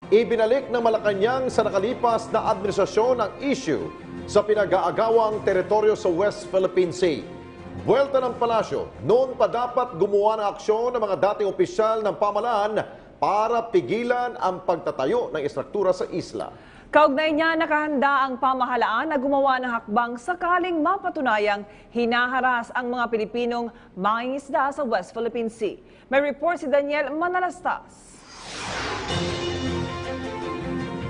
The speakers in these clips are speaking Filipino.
Ibinalik ng Malacanang sa nakalipas na administrasyon ang issue sa pinag-aagawang teritoryo sa West Philippine Sea. Buwelta ng palasyo, noon pa dapat gumawa ng aksyon ng mga dating opisyal ng pamahalaan para pigilan ang pagtatayo ng istruktura sa isla. Kaugnay niya, nakahanda ang pamahalaan na gumawa ng hakbang sakaling mapatunayang hinaharas ang mga Pilipinong mangingisda sa West Philippine Sea. May report si Daniel Manalastas.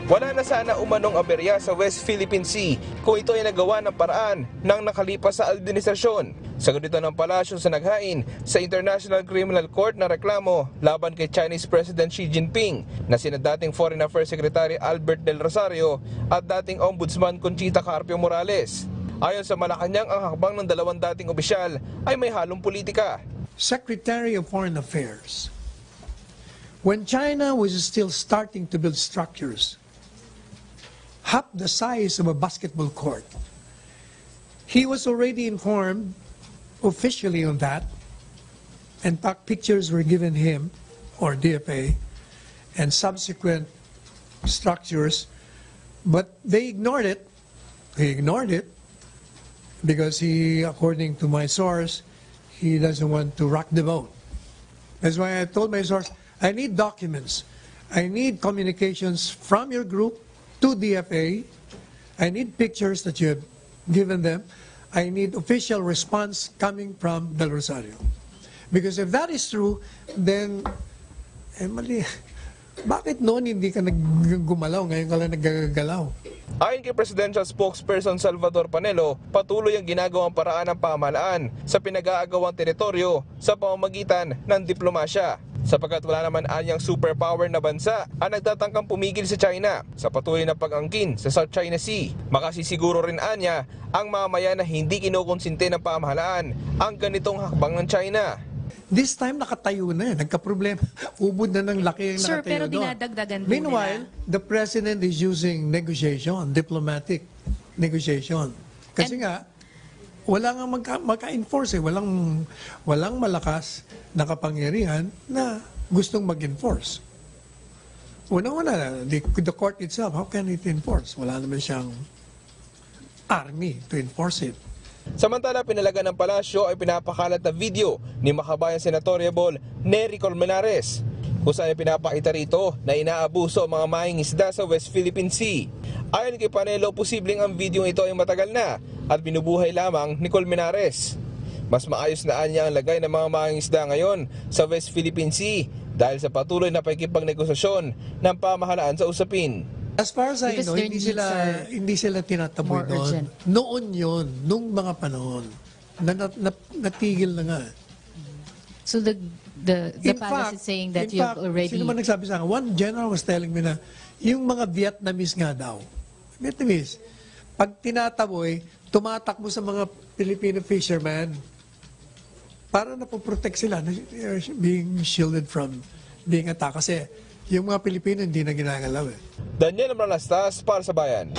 Wala na sana umanong aberya sa West Philippine Sea kung ito ay nagawa ng paraan ng nakalipas sa administrasyon. Sagot ito ng palasyo sa naghain sa International Criminal Court na reklamo laban kay Chinese President Xi Jinping na sina dating Foreign Affairs Secretary Albert Del Rosario at dating Ombudsman Conchita Carpio Morales. Ayon sa Malacanang, ang hakbang ng dalawang dating opisyal ay may halong politika. Secretary of Foreign Affairs, when China was still starting to build structures half the size of a basketball court, he was already informed officially on that. In fact, pictures were given him, or DFA, and subsequent structures, but they ignored it. He ignored it because he, according to my source, he doesn't want to rock the boat. That's why I told my source, I need documents. I need communications from your group to DFA. I need pictures that you have given them. I need official response coming from Del Rosario. Because if that is true, then, mali. Bakit noon hindi ka naggumalaw, ngayon ka lang naggagalaw? Ayon kay Presidential Spokesperson Salvador Panelo, patuloy ang ginagawang paraan ng pamahalaan sa pinag-aagawang teritoryo sa pamamagitan ng diplomasya. Sapagkat wala naman anyang superpower na bansa ang nagtatangkang pumigil sa China sa patuloy na pag-angkin sa South China Sea. Makasisiguro rin anya ang mamaya na hindi kinukonsinte ng pamahalaan ang ganitong hakbang ng China. This time nakatayo na yan, nagka-problema. Ubod na ng laki yung Sir, nakatayo pero doon. dinadagdagan po Meanwhile, nila. the President is using negotiation, diplomatic negotiation. Kasi nga, wala nga maka-enforce eh. Walang malakas na kapangyarihan na gustong mag-enforce. Una-una, the court itself, how can it enforce? Wala naman siyang army to enforce it. Samantala, pinalaga ng palasyo ay pinapakalat na video ni makabayan senatoriable Nery Colmenares kung saan pinapakita rito na inaabuso ang mga mangingisda sa West Philippine Sea. Ayon kay Panelo, posibleng ang video ito ay matagal na at binubuhay lamang ni Colmenares. Mas maayos na anya ang lagay ng mga mangingisda ngayon sa West Philippine Sea dahil sa patuloy na pakikipagnegosasyon ng pamahalaan sa usapin. As far as I Because know, their needs are hindi sila tinataboy more doon. urgent. Noon yun, nung mga panahon, natigil na nga. So the palace is saying that in you've fact, already... sino man nagsabi sa akin, one general was telling me na, yung mga Vietnamese nga daw, Vietnamese, pag tinataboy, tumatakbo sa mga Filipino fishermen para napoprotect sila, they are being shielded from being attacked. Kasi yung mga Pilipino hindi na ginagalaw eh. Daniel Manalastas para sa Bayan.